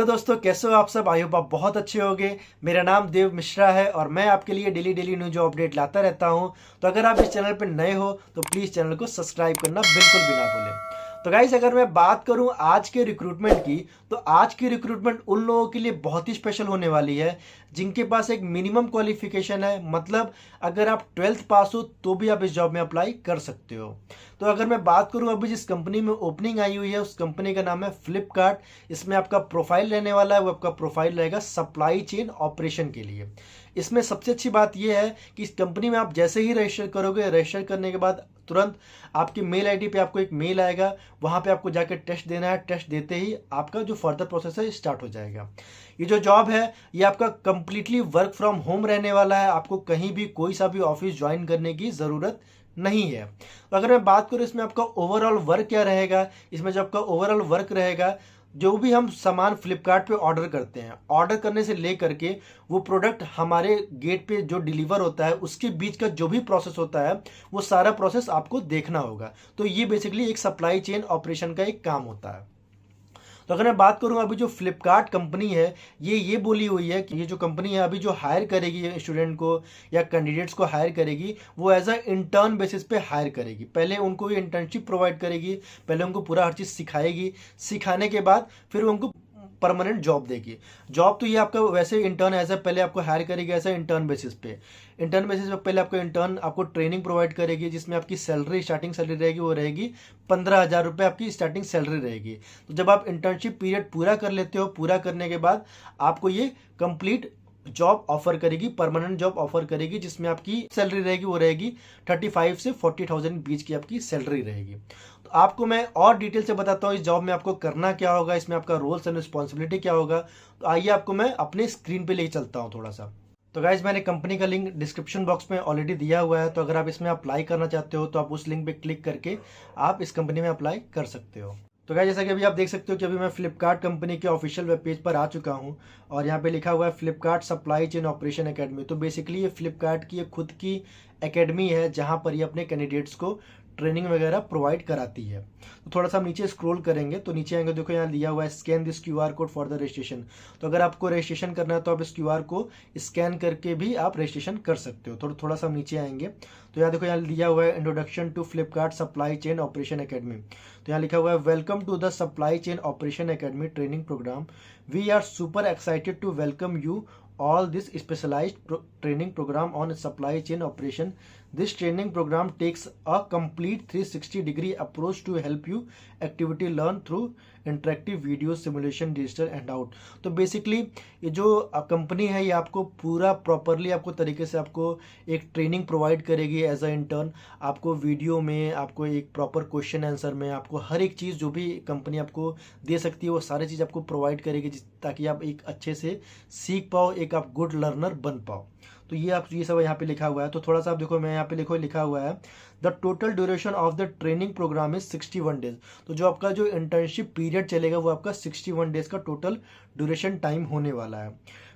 दोस्तों, कैसे हो आप सब। आई होप आप बहुत अच्छे होंगे। मेरा नाम देव मिश्रा है और मैं आपके लिए डेली डेली न्यूज अपडेट लाता रहता हूं। तो अगर आप इस चैनल पर नए हो तो प्लीज़ चैनल को सब्सक्राइब करना बिल्कुल भी ना भूलें। तो गाइस, अगर मैं बात करूं आज के रिक्रूटमेंट की, तो आज की रिक्रूटमेंट उन लोगों के लिए बहुत ही स्पेशल होने वाली है जिनके पास एक मिनिमम क्वालिफिकेशन है। मतलब अगर आप 12th पास हो तो भी आप इस जॉब में अप्लाई कर सकते हो। तो अगर मैं बात करूं अभी जिस कंपनी में ओपनिंग आई हुई है, उस कंपनी का नाम है फ्लिपकार्ट। इसमें आपका प्रोफाइल रहने वाला है, वो आपका प्रोफाइल रहेगा सप्लाई चेन ऑपरेशन के लिए। इसमें सबसे अच्छी बात यह है कि इस कंपनी में आप जैसे ही रजिस्टर करोगे, रजिस्टर करने के बाद तुरंत आपकी मेल आईडी पे आपको एक मेल आएगा। वहां पे आपको जाकर टेस्ट देना है। टेस्ट देते ही आपका जो फर्दर प्रोसेस है स्टार्ट हो जाएगा। ये जो जॉब है ये आपका कंप्लीटली वर्क फ्रॉम होम रहने वाला है। आपको कहीं भी कोई सा भी ऑफिस ज्वाइन करने की ज़रूरत नहीं है। तो अगर मैं बात करूँ इसमें आपका ओवरऑल वर्क क्या रहेगा, इसमें जो आपका ओवरऑल वर्क रहेगा, जो भी हम सामान फ्लिपकार्ट पे ऑर्डर करते हैं, ऑर्डर करने से लेकर के वो प्रोडक्ट हमारे गेट पे जो डिलीवर होता है, उसके बीच का जो भी प्रोसेस होता है वो सारा प्रोसेस आपको देखना होगा। तो ये बेसिकली एक सप्लाई चेन ऑपरेशन का एक काम होता है। तो अगर मैं बात करूं अभी जो फ्लिपकार्ट कंपनी है, ये बोली हुई है कि ये जो कंपनी है अभी जो हायर करेगी स्टूडेंट को या कैंडिडेट्स को हायर करेगी, वो एज अ इंटर्न बेसिस पे हायर करेगी। पहले उनको ये इंटर्नशिप प्रोवाइड करेगी, पहले उनको पूरा हर चीज़ सिखाएगी। सिखाने के बाद फिर उनको परमानेंट जॉब देगी। जॉब तो ये आपका वैसे इंटर्न ऐसा पहले आपको हायर करेगी, ऐसा इंटर्न बेसिस पे। इंटर्न बेसिस पे पहले आपको इंटर्न आपको ट्रेनिंग प्रोवाइड करेगी, जिसमें आपकी सैलरी स्टार्टिंग सैलरी रहेगी वो रहेगी 15,000 रुपये आपकी स्टार्टिंग सैलरी रहेगी। तो जब आप इंटर्नशिप पीरियड पूरा कर लेते हो, पूरा करने के बाद आपको ये कंप्लीट जॉब ऑफर करेगी, परमानेंट जॉब ऑफर करेगी, जिसमें आपकी सैलरी रहेगी वो रहेगी 35 से 40,000 बीच की आपकी सैलरी रहेगी। तो आपको मैं और डिटेल से बताता हूँ इस जॉब में आपको करना क्या होगा, इसमें आपका रोल्स एंड रिस्पॉन्सिबिलिटी क्या होगा। तो आइए आपको मैं अपने स्क्रीन पे लेके चलता हूँ थोड़ा सा। तो गाइज, मैंने कंपनी का लिंक डिस्क्रिप्शन बॉक्स में ऑलरेडी दिया हुआ है। तो अगर आप इसमें अप्लाई करना चाहते हो तो आप उस लिंक पे क्लिक करके आप इस कंपनी में अप्लाई कर सकते हो। तो गाइस, जैसा कि अभी आप देख सकते हो कि अभी मैं फ्लिपकार्ट कंपनी के ऑफिशियल वेब पेज पर आ चुका हूं और यहाँ पे लिखा हुआ है Flipkart supply chain operation academy. तो बेसिकली ये फ्लिपकार्ट की एक खुद की एकेडमी है जहाँ पर ये अपने कैंडिडेट्स को ट्रेनिंग वगैरह प्रोवाइड कराती है। तो थोड़ा सा हम नीचे स्क्रॉल करेंगे तो नीचे आएंगे, देखो यहाँ दिया हुआ है scan this QR code for the registration. तो अगर आपको रजिस्ट्रेशन करना है तो आप इस QR को स्कैन करके भी आप रजिस्ट्रेशन कर सकते हो। थोड़ा सा हम नीचे आएंगे तो यहाँ देखो यहाँ दिया हुआ है introduction to Flipkart supply chain operation academy. तो यहाँ लिखा हुआ है welcome to the supply chain operation academy training programme. We are super excited to welcome you all this specialized training program on supply chain operation. This training program takes a complete 360-degree approach to help you activity learn through interactive video simulation digital and out. तो basically ये जो company है ये आपको पूरा properly आपको तरीके से आपको एक ट्रेनिंग प्रोवाइड करेगी एज अ इंटर्न। आपको वीडियो में, आपको एक प्रॉपर क्वेश्चन आंसर में, आपको हर एक चीज़ जो भी कंपनी आपको दे सकती है वो सारी चीज़ आपको प्रोवाइड करेगी, ताकि आप एक अच्छे से सीख पाओ, एक आप गुड लर्नर बन पाओ। तो ये सब यहाँ पे लिखा हुआ है। तो थोड़ा सा आप देखो, मैं यहाँ पे लिखा हुआ है the total duration of the training programme is 61 days. तो जो आपका जो इंटर्नशिप पीरियड चलेगा वो आपका 61 डेज का टोटल ड्यूरेशन टाइम होने वाला है।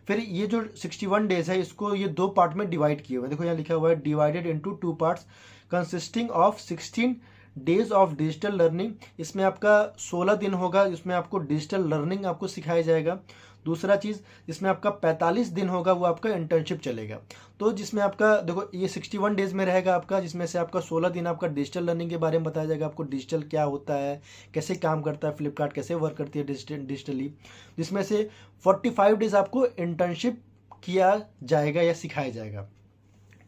फिर ये जो 61 डेज है इसको ये 2 पार्ट में डिवाइड किए हुए हैं। देखो यहाँ लिखा हुआ है divided into 2 parts consisting of 16 days of digital learning. इसमें आपका 16 दिन होगा, इसमें आपको डिजिटल लर्निंग आपको सिखाया जाएगा। दूसरा चीज़ जिसमें आपका 45 दिन होगा वो आपका इंटर्नशिप चलेगा। तो जिसमें आपका देखो ये 61 डेज में रहेगा आपका, जिसमें से आपका 16 दिन आपका डिजिटल लर्निंग के बारे में बताया जाएगा, आपको डिजिटल क्या होता है, कैसे काम करता है फ्लिपकार्ट, कैसे वर्क करती है डिजिटली। जिसमें से 45 डेज आपको इंटर्नशिप किया जाएगा या सिखाया जाएगा।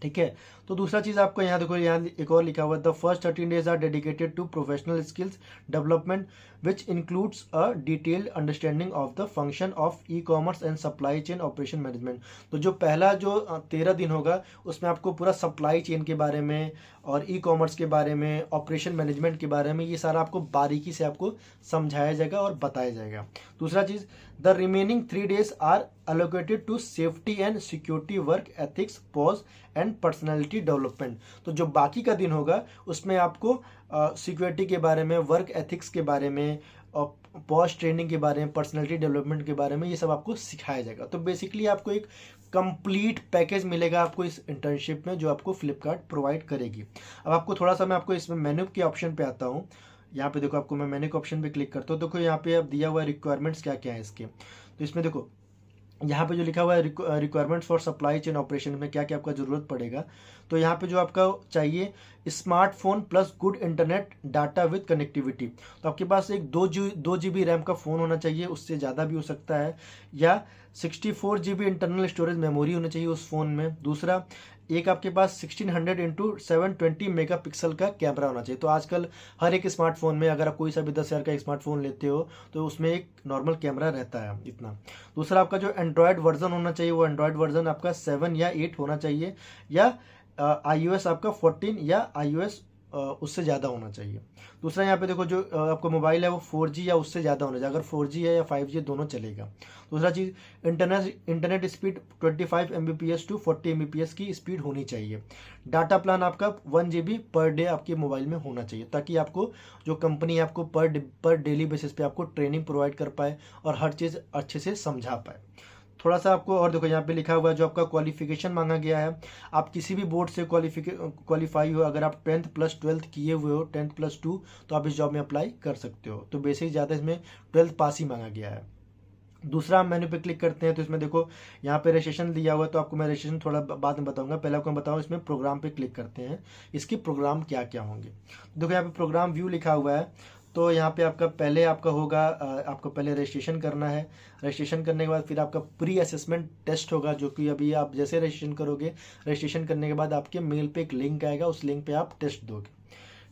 ठीक है। तो दूसरा चीज़ आपको यहाँ देखो, यहाँ एक और लिखा हुआ है the first 13 days are dedicated to professional skills development which includes a detailed understanding of the function of e commerce and supply chain operation management. तो जो पहला जो 13 दिन होगा उसमें आपको पूरा सप्लाई चेन के बारे में और ई कॉमर्स के बारे में, ऑपरेशन मैनेजमेंट के बारे में, ये सारा आपको बारीकी से आपको समझाया जाएगा और बताया जाएगा। दूसरा चीज़ the remaining 3 days are allocated to safety and security work ethics pause and personality development. तो जो बाकी का दिन होगा उसमें आपको सिक्योरिटी के बारे में, वर्क एथिक्स के बारे में, पॉज ट्रेनिंग के बारे में, पर्सनैलिटी डेवलपमेंट के बारे में ये सब आपको सिखाया जाएगा। तो बेसिकली आपको एक कंप्लीट पैकेज मिलेगा आपको इस इंटर्नशिप में जो आपको फ्लिपकार्ट प्रोवाइड करेगी। अब आपको थोड़ा सा मैं आपको इसमें मेन्यू के ऑप्शन पे आता हूँ। यहाँ पे देखो आपको मैं मेन्यू के ऑप्शन पे क्लिक करता हूँ। देखो यहाँ पे अब दिया हुआ है रिक्वायरमेंट्स क्या क्या है इसके। तो इसमें देखो यहाँ पे जो लिखा हुआ है requirements for supply chain operation में क्या क्या आपका ज़रूरत पड़ेगा। तो यहाँ पे जो आपका चाहिए smartphone plus good internet data with connectivity. तो आपके पास एक 2 GB रैम का फ़ोन होना चाहिए, उससे ज़्यादा भी हो सकता है, या 64 GB इंटरनल स्टोरेज मेमोरी होनी चाहिए उस फ़ोन में। दूसरा, एक आपके पास 1600x720 मेगापिक्सल का कैमरा होना चाहिए। तो आजकल हर एक स्मार्टफोन में अगर आप कोई सा भी 10,000 का एक स्मार्टफोन लेते हो तो उसमें एक नॉर्मल कैमरा रहता है इतना। दूसरा, आपका जो एंड्रॉयड वर्जन होना चाहिए वो एंड्रॉयड वर्जन आपका 7 या 8 होना चाहिए, या iOS आपका 14 या iOS उससे ज़्यादा होना चाहिए। दूसरा, यहाँ पे देखो जो आपका मोबाइल है वो 4G या उससे ज़्यादा होना चाहिए। अगर 4G है या 5G दोनों चलेगा। दूसरा चीज़, internet speed 25 Mbps to 40 Mbps की स्पीड होनी चाहिए। डाटा प्लान आपका 1 GB पर डे आपके मोबाइल में होना चाहिए, ताकि आपको जो कंपनी है आपको पर डेली बेसिस पे आपको ट्रेनिंग प्रोवाइड कर पाए और हर चीज़ अच्छे से समझा पाए। थोड़ा सा आपको और देखो यहाँ पे लिखा हुआ है जो आपका क्वालिफिकेशन मांगा गया है। आप किसी भी बोर्ड से क्वालिफाई हो, अगर आप 10th + 12th किए हुए हो, 10th + 2, तो आप इस जॉब में अप्लाई कर सकते हो। तो बेसिक ज़्यादा इसमें 12th पास ही मांगा गया है। दूसरा, हम मेन्यू पे क्लिक करते हैं तो इसमें देखो यहाँ पे रजिस्ट्रेशन दिया हुआ है। तो आपको मैं रजिस्ट्रेशन थोड़ा बाद में बताऊंगा, पहले आपको मैं बताऊँ इसमें प्रोग्राम पे क्लिक करते हैं, इसके प्रोग्राम क्या क्या होंगे। देखो यहाँ पे प्रोग्राम व्यू लिखा हुआ है। तो यहाँ पे आपका पहले आपका होगा, आपको पहले रजिस्ट्रेशन करना है। रजिस्ट्रेशन करने के बाद फिर आपका प्री असेसमेंट टेस्ट होगा, जो कि अभी आप जैसे रजिस्ट्रेशन करोगे, रजिस्ट्रेशन करने के बाद आपके मेल पे एक लिंक आएगा, उस लिंक पे आप टेस्ट दोगे,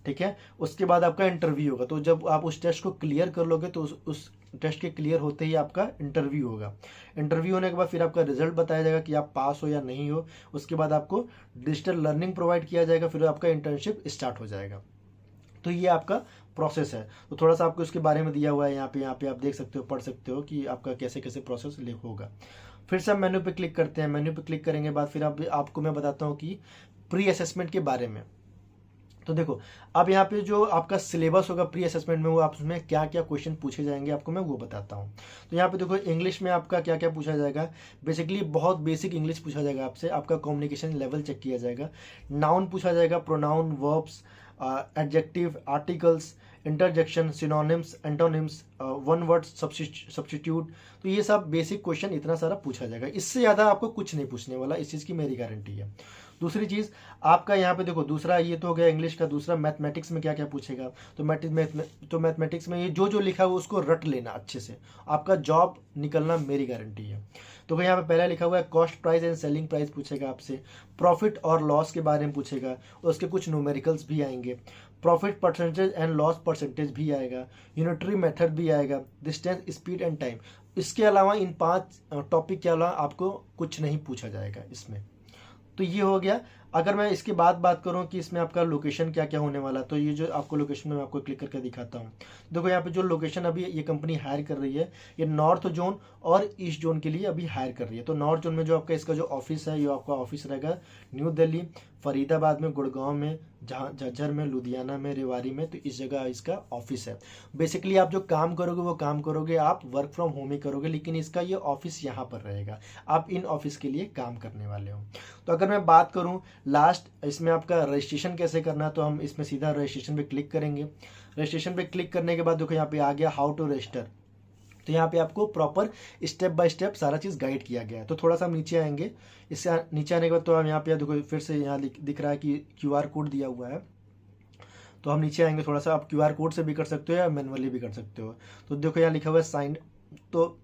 ठीक है। उसके बाद आपका इंटरव्यू होगा। तो जब आप उस टेस्ट को क्लियर कर लोगे तो उस टेस्ट के क्लियर होते ही आपका इंटरव्यू होगा। इंटरव्यू होने के बाद फिर आपका रिजल्ट बताया जाएगा कि आप पास हो या नहीं हो। उसके बाद आपको डिजिटल लर्निंग प्रोवाइड किया जाएगा, फिर आपका इंटर्नशिप स्टार्ट हो जाएगा। तो ये आपका प्रोसेस है। तो थोड़ा सा आपको इसके बारे में दिया हुआ है यहाँ पे आप देख सकते हो, पढ़ सकते हो कि आपका कैसे कैसे प्रोसेस होगा। फिर से हम मेन्यू पे क्लिक करते हैं। मेन्यू पे क्लिक करेंगे बाद फिर आपको मैं बताता हूँ कि प्री असेसमेंट के बारे में। तो देखो अब यहाँ पे जो आपका सिलेबस होगा प्री असेसमेंट में, वो आप उसमें क्या क्या क्वेश्चन पूछे जाएंगे आपको मैं वो बताता हूँ। तो यहाँ पे देखो इंग्लिश में आपका क्या क्या पूछा जाएगा। बेसिकली बहुत बेसिक इंग्लिश पूछा जाएगा आपसे, आपका कम्युनिकेशन लेवल चेक किया जाएगा। नाउन पूछा जाएगा, pronoun, verbs, adjective, articles, interjection, synonyms, antonyms, one word substitute. तो ये सब बेसिक क्वेश्चन इतना सारा पूछा जाएगा, इससे ज़्यादा आपको कुछ नहीं पूछने वाला, इस चीज़ की मेरी गारंटी है। दूसरी चीज़ आपका यहाँ पे देखो, दूसरा ये तो हो गया इंग्लिश का। दूसरा मैथमेटिक्स में क्या क्या पूछेगा। तो मैथमेटिक्स में ये जो लिखा है उसको रट लेना अच्छे से, आपका जॉब निकलना मेरी गारंटी है। तो यहाँ पे पहला लिखा हुआ है cost price and selling price पूछेगा आपसे, प्रॉफिट और लॉस के बारे में पूछेगा, उसके कुछ न्यूमेरिकल्स भी आएंगे, profit percentage and loss percentage भी आएगा, यूनिटरी मेथड भी आएगा, डिस्टेंस, स्पीड एंड टाइम। इसके अलावा इन 5 टॉपिक के अलावा आपको कुछ नहीं पूछा जाएगा इसमें। तो ये हो गया। अगर मैं इसके बाद बात करूं कि इसमें आपका लोकेशन क्या क्या होने वाला, तो ये जो आपको लोकेशन में मैं आपको क्लिक करके दिखाता हूं। देखो यहाँ पे जो लोकेशन अभी ये कंपनी हायर कर रही है, ये नॉर्थ जोन और ईस्ट जोन के लिए अभी हायर कर रही है। तो नॉर्थ जोन में जो आपका इसका जो ऑफिस है, ये आपका ऑफिस रहेगा न्यू दिल्ली, फरीदाबाद में, गुड़गांव में, झज्जर में, लुधियाना में, रेवाड़ी में। तो इस जगह इसका ऑफिस है। बेसिकली आप जो काम करोगे वो काम करोगे, आप वर्क फ्रॉम होम ही करोगे, लेकिन इसका ये ऑफिस यहाँ पर रहेगा। आप इन ऑफिस के लिए काम करने वाले हो। तो अगर मैं बात करूँ लास्ट इसमें आपका रजिस्ट्रेशन कैसे करना है, तो हम इसमें सीधा रजिस्ट्रेशन पे क्लिक करेंगे। रजिस्ट्रेशन पे क्लिक करने के बाद देखो यहाँ पे आ गया हाउ टू रजिस्टर। तो यहाँ पे आपको प्रॉपर स्टेप बाय स्टेप सारा चीज़ गाइड किया गया है। तो थोड़ा सा हम नीचे आएंगे। इससे नीचे आने के बाद तो हम यहाँ पे देखो फिर से यहाँ दिख रहा है कि QR कोड दिया हुआ है। तो हम नीचे आएंगे थोड़ा सा, आप QR कोड से भी कर सकते हो या मैनुअली भी कर सकते हो। तो देखो यहाँ लिखा हुआ है साइन। तो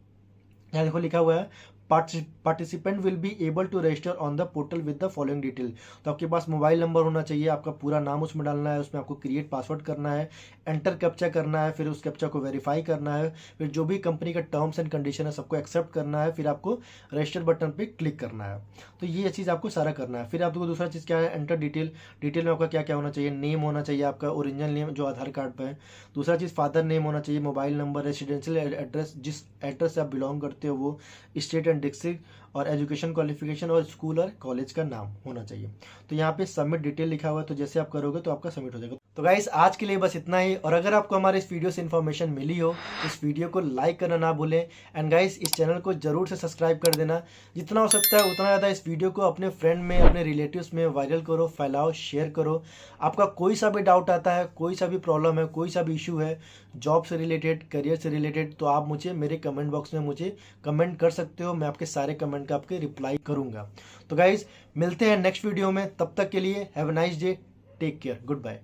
यहाँ देखो लिखा हुआ है participant will be able to register on the portal with the following detail. तो आपके पास मोबाइल नंबर होना चाहिए, आपका पूरा नाम उसमें डालना है, उसमें आपको क्रिएट पासवर्ड करना है, एंटर कैप्चा करना है, फिर उस कैप्चा को वेरीफाई करना है, फिर जो भी कंपनी का टर्म्स एंड कंडीशन है सबको एक्सेप्ट करना है, फिर आपको रजिस्टर बटन पे क्लिक करना है। तो ये चीज़ आपको सारा करना है। फिर आपको दूसरा चीज़ क्या है, एंटर डिटेल। डिटेल में आपका क्या क्या होना चाहिए, नेम होना चाहिए आपका ओरिजिनल नेम जो आधार कार्ड पर है। दूसरा चीज़ फादर नेम होना चाहिए, मोबाइल नंबर, रेसिडेंशियल एड्रेस, जिस एड्रेस से आप बिलोंग करते हो वो, स्टेट एंड डिस्ट्रिक्ट, और एजुकेशन क्वालिफिकेशन और स्कूल और कॉलेज का नाम होना चाहिए। तो यहाँ पे सबमिट डिटेल लिखा हुआ है, तो जैसे आप करोगे तो आपका सबमिट हो जाएगा। तो गाइस आज के लिए बस इतना ही। और अगर आपको हमारे इस वीडियो से इन्फॉर्मेशन मिली हो तो इस वीडियो को लाइक करना ना भूलें। एंड गाइस इस चैनल को जरूर से सब्सक्राइब कर देना। जितना हो सकता है उतना ज़्यादा इस वीडियो को अपने फ्रेंड में, अपने रिलेटिव्स में वायरल करो, फैलाओ, शेयर करो। आपका कोई सा भी डाउट आता है, कोई सा भी प्रॉब्लम है, कोई सा भी इशू है जॉब से रिलेटेड, करियर से रिलेटेड, तो आप मुझे मेरे कमेंट बॉक्स में मुझे कमेंट कर सकते हो। मैं आपके सारे कमेंट का आपके रिप्लाई करूँगा। तो गाइज मिलते हैं नेक्स्ट वीडियो में। तब तक के लिए have a nice day, take care, good bye.